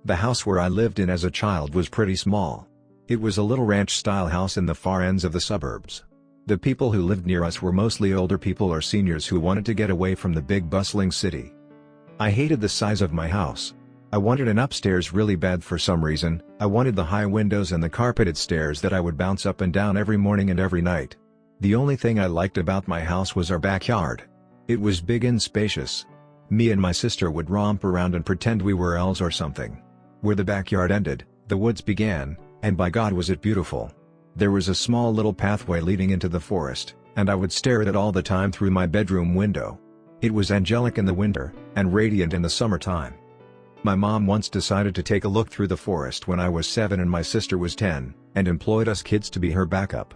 The house where I lived in as a child was pretty small. It was a little ranch-style house in the far ends of the suburbs. The people who lived near us were mostly older people or seniors who wanted to get away from the big bustling city. I hated the size of my house. I wanted an upstairs really bad for some reason. I wanted the high windows and the carpeted stairs that I would bounce up and down every morning and every night. The only thing I liked about my house was our backyard. It was big and spacious. Me and my sister would romp around and pretend we were elves or something. Where the backyard ended, the woods began, and by God was it beautiful. There was a small little pathway leading into the forest, and I would stare at it all the time through my bedroom window. It was angelic in the winter, and radiant in the summertime. My mom once decided to take a look through the forest when I was 7 and my sister was 10, and employed us kids to be her backup.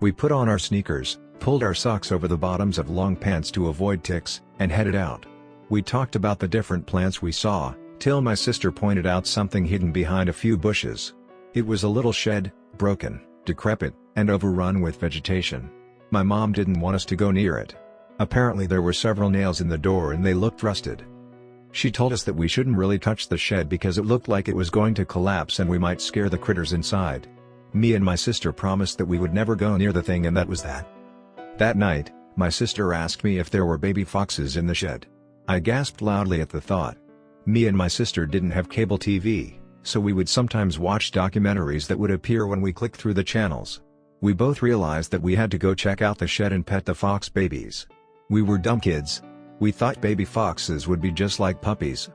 We put on our sneakers, pulled our socks over the bottoms of long pants to avoid ticks, and headed out. We talked about the different plants we saw, till my sister pointed out something hidden behind a few bushes. It was a little shed, broken, decrepit, and overrun with vegetation. My mom didn't want us to go near it. Apparently there were several nails in the door and they looked rusted. She told us that we shouldn't really touch the shed because it looked like it was going to collapse and we might scare the critters inside. Me and my sister promised that we would never go near the thing, and that was that. That night, my sister asked me if there were baby foxes in the shed. I gasped loudly at the thought. Me and my sister didn't have cable TV, so we would sometimes watch documentaries that would appear when we clicked through the channels. We both realized that we had to go check out the shed and pet the fox babies. We were dumb kids. We thought baby foxes would be just like puppies.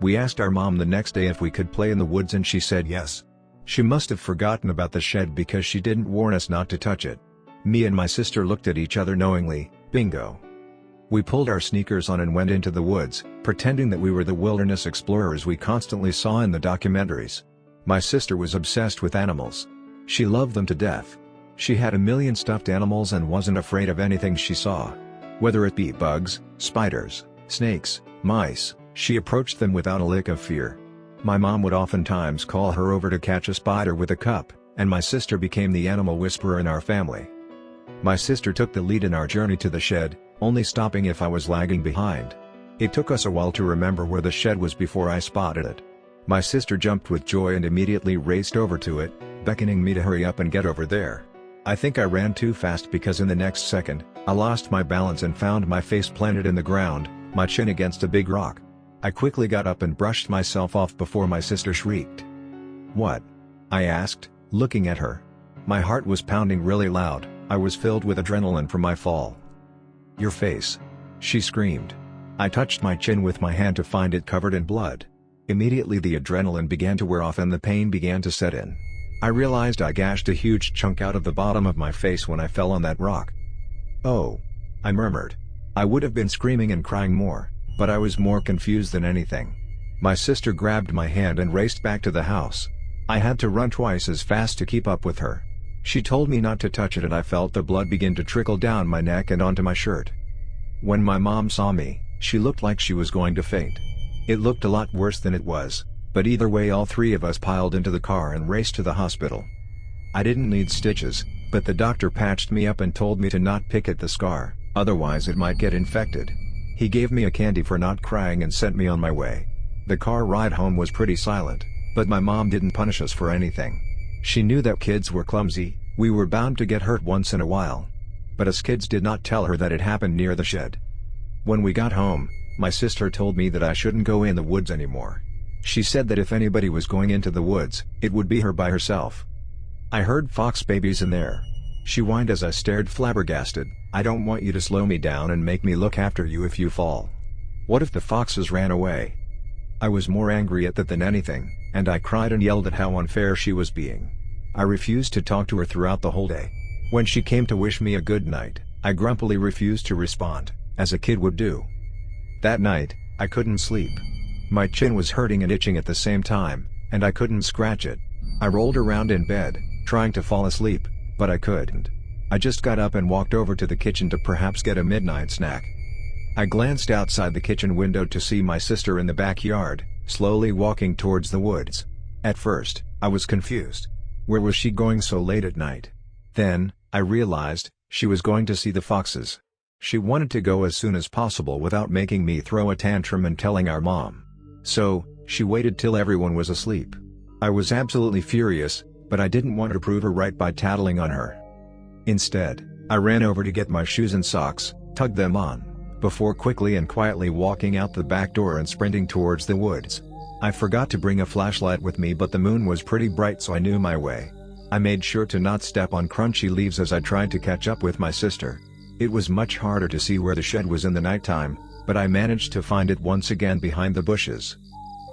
We asked our mom the next day if we could play in the woods and she said yes. She must have forgotten about the shed because she didn't warn us not to touch it. Me and my sister looked at each other knowingly. Bingo. We pulled our sneakers on and went into the woods, pretending that we were the wilderness explorers we constantly saw in the documentaries. My sister was obsessed with animals. She loved them to death. She had a million stuffed animals and wasn't afraid of anything she saw. Whether it be bugs, spiders, snakes, mice, she approached them without a lick of fear. My mom would oftentimes call her over to catch a spider with a cup, and my sister became the animal whisperer in our family. My sister took the lead in our journey to the shed, only stopping if I was lagging behind. It took us a while to remember where the shed was before I spotted it. My sister jumped with joy and immediately raced over to it, beckoning me to hurry up and get over there. I think I ran too fast because in the next second, I lost my balance and found my face planted in the ground, my chin against a big rock. I quickly got up and brushed myself off before my sister shrieked. "What?" I asked, looking at her. My heart was pounding really loud. I was filled with adrenaline from my fall. "Your face!" she screamed. I touched my chin with my hand to find it covered in blood. Immediately the adrenaline began to wear off and the pain began to set in. I realized I gashed a huge chunk out of the bottom of my face when I fell on that rock. "Oh!" I murmured. I would have been screaming and crying more, but I was more confused than anything. My sister grabbed my hand and raced back to the house. I had to run twice as fast to keep up with her. She told me not to touch it and I felt the blood begin to trickle down my neck and onto my shirt. When my mom saw me, she looked like she was going to faint. It looked a lot worse than it was, but either way all three of us piled into the car and raced to the hospital. I didn't need stitches, but the doctor patched me up and told me to not pick at the scar, otherwise it might get infected. He gave me a candy for not crying and sent me on my way. The car ride home was pretty silent, but my mom didn't punish us for anything. She knew that kids were clumsy, we were bound to get hurt once in a while. But us kids did not tell her that it happened near the shed. When we got home, my sister told me that I shouldn't go in the woods anymore. She said that if anybody was going into the woods, it would be her by herself. "I heard fox babies in there," she whined as I stared flabbergasted. "I don't want you to slow me down and make me look after you if you fall. What if the foxes ran away?" I was more angry at that than anything, and I cried and yelled at how unfair she was being. I refused to talk to her throughout the whole day. When she came to wish me a good night, I grumpily refused to respond, as a kid would do. That night, I couldn't sleep. My chin was hurting and itching at the same time, and I couldn't scratch it. I rolled around in bed, trying to fall asleep, but I couldn't. I just got up and walked over to the kitchen to perhaps get a midnight snack. I glanced outside the kitchen window to see my sister in the backyard, slowly walking towards the woods. At first, I was confused. Where was she going so late at night? Then, I realized, she was going to see the foxes. She wanted to go as soon as possible without making me throw a tantrum and telling our mom. So, she waited till everyone was asleep. I was absolutely furious, but I didn't want to prove her right by tattling on her. Instead, I ran over to get my shoes and socks, tugged them on, before quickly and quietly walking out the back door and sprinting towards the woods. I forgot to bring a flashlight with me, but the moon was pretty bright, so I knew my way. I made sure to not step on crunchy leaves as I tried to catch up with my sister. It was much harder to see where the shed was in the nighttime, but I managed to find it once again behind the bushes.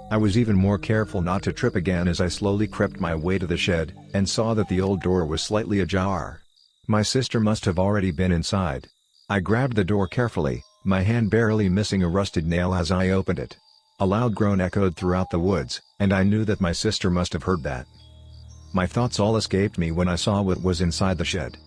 I was even more careful not to trip again as I slowly crept my way to the shed, and saw that the old door was slightly ajar. My sister must have already been inside. I grabbed the door carefully, my hand barely missing a rusted nail as I opened it. A loud groan echoed throughout the woods, and I knew that my sister must have heard that. My thoughts all escaped me when I saw what was inside the shed.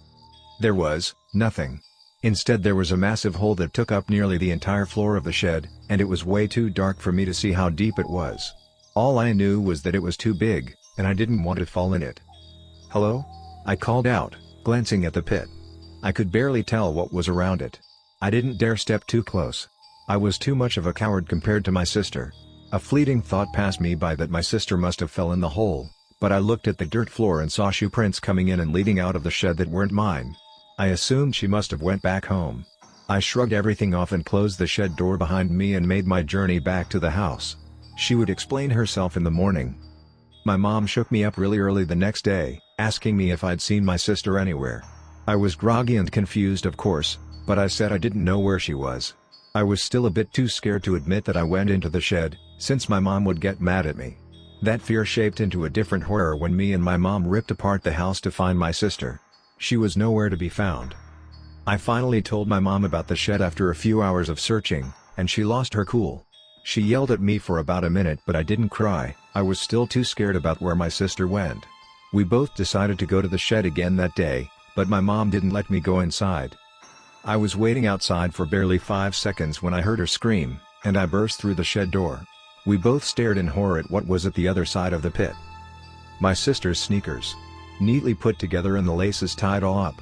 There was nothing. Instead, there was a massive hole that took up nearly the entire floor of the shed, and it was way too dark for me to see how deep it was. All I knew was that it was too big, and I didn't want to fall in it. "Hello?" I called out, glancing at the pit. I could barely tell what was around it. I didn't dare step too close. I was too much of a coward compared to my sister. A fleeting thought passed me by that my sister must have fell in the hole, but I looked at the dirt floor and saw shoe prints coming in and leading out of the shed that weren't mine. I assumed she must have went back home. I shrugged everything off and closed the shed door behind me and made my journey back to the house. She would explain herself in the morning. My mom shook me up really early the next day, asking me if I'd seen my sister anywhere. I was groggy and confused, of course, but I said I didn't know where she was. I was still a bit too scared to admit that I went into the shed, since my mom would get mad at me. That fear shaped into a different horror when me and my mom ripped apart the house to find my sister. She was nowhere to be found. I finally told my mom about the shed after a few hours of searching, and she lost her cool. She yelled at me for about a minute, but I didn't cry. I was still too scared about where my sister went. We both decided to go to the shed again that day, but my mom didn't let me go inside. I was waiting outside for barely 5 seconds when I heard her scream, and I burst through the shed door. We both stared in horror at what was at the other side of the pit. My sister's sneakers, neatly put together and the laces tied all up.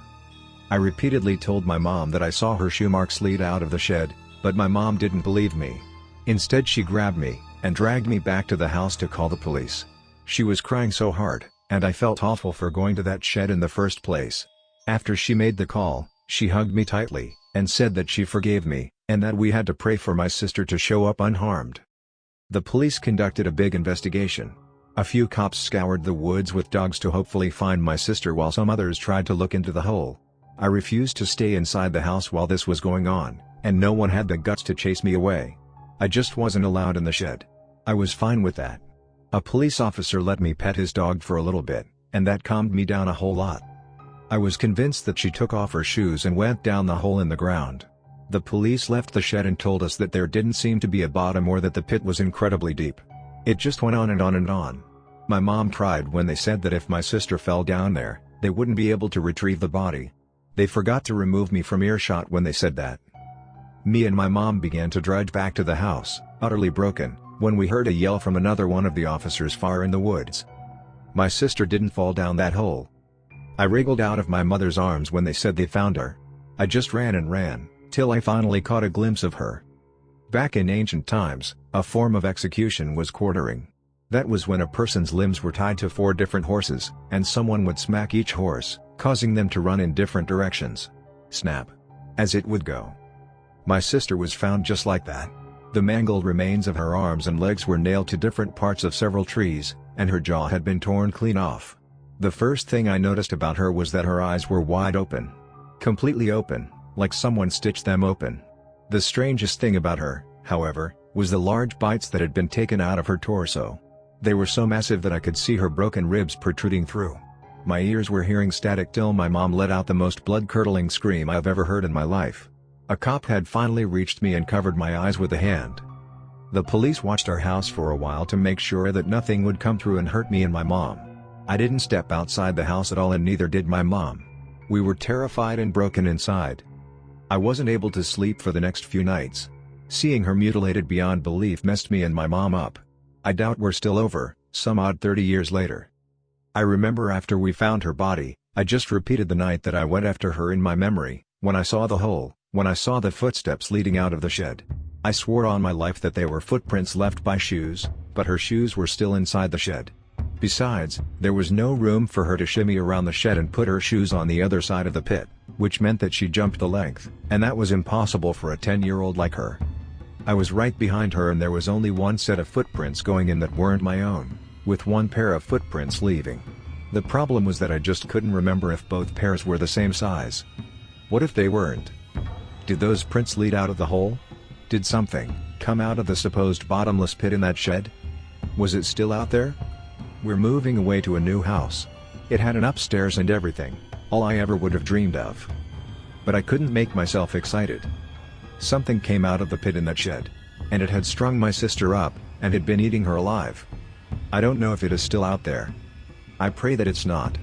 I repeatedly told my mom that I saw her shoe marks lead out of the shed, but my mom didn't believe me. Instead, she grabbed me and dragged me back to the house to call the police. She was crying so hard, and I felt awful for going to that shed in the first place. After she made the call, she hugged me tightly, and said that she forgave me, and that we had to pray for my sister to show up unharmed. The police conducted a big investigation. A few cops scoured the woods with dogs to hopefully find my sister, while some others tried to look into the hole. I refused to stay inside the house while this was going on, and no one had the guts to chase me away. I just wasn't allowed in the shed. I was fine with that. A police officer let me pet his dog for a little bit, and that calmed me down a whole lot. I was convinced that she took off her shoes and went down the hole in the ground. The police left the shed and told us that there didn't seem to be a bottom or that the pit was incredibly deep. It just went on and on and on. My mom cried when they said that if my sister fell down there, they wouldn't be able to retrieve the body. They forgot to remove me from earshot when they said that. Me and my mom began to trudge back to the house, utterly broken, when we heard a yell from another one of the officers far in the woods. My sister didn't fall down that hole. I wriggled out of my mother's arms when they said they found her. I just ran and ran, till I finally caught a glimpse of her. Back in ancient times, a form of execution was quartering. That was when a person's limbs were tied to 4 different horses, and someone would smack each horse, causing them to run in different directions. Snap! As it would go. My sister was found just like that. The mangled remains of her arms and legs were nailed to different parts of several trees, and her jaw had been torn clean off. The first thing I noticed about her was that her eyes were wide open. Completely open, like someone stitched them open. The strangest thing about her, however, was the large bites that had been taken out of her torso. They were so massive that I could see her broken ribs protruding through. My ears were hearing static till my mom let out the most blood-curdling scream I've ever heard in my life. A cop had finally reached me and covered my eyes with a hand. The police watched our house for a while to make sure that nothing would come through and hurt me and my mom. I didn't step outside the house at all, and neither did my mom. We were terrified and broken inside. I wasn't able to sleep for the next few nights. Seeing her mutilated beyond belief messed me and my mom up. I doubt we're still over, some odd 30 years later. I remember after we found her body, I just repeated the night that I went after her in my memory, when I saw the hole, when I saw the footsteps leading out of the shed. I swore on my life that they were footprints left by shoes, but her shoes were still inside the shed. Besides, there was no room for her to shimmy around the shed and put her shoes on the other side of the pit, which meant that she jumped the length, and that was impossible for a 10-year-old like her. I was right behind her and there was only one set of footprints going in that weren't my own, with one pair of footprints leaving. The problem was that I just couldn't remember if both pairs were the same size. What if they weren't? Did those prints lead out of the hole? Did something come out of the supposed bottomless pit in that shed? Was it still out there? We're moving away to a new house. It had an upstairs and everything, all I ever would have dreamed of. But I couldn't make myself excited. Something came out of the pit in that shed, and it had strung my sister up, and had been eating her alive. I don't know if it is still out there. I pray that it's not.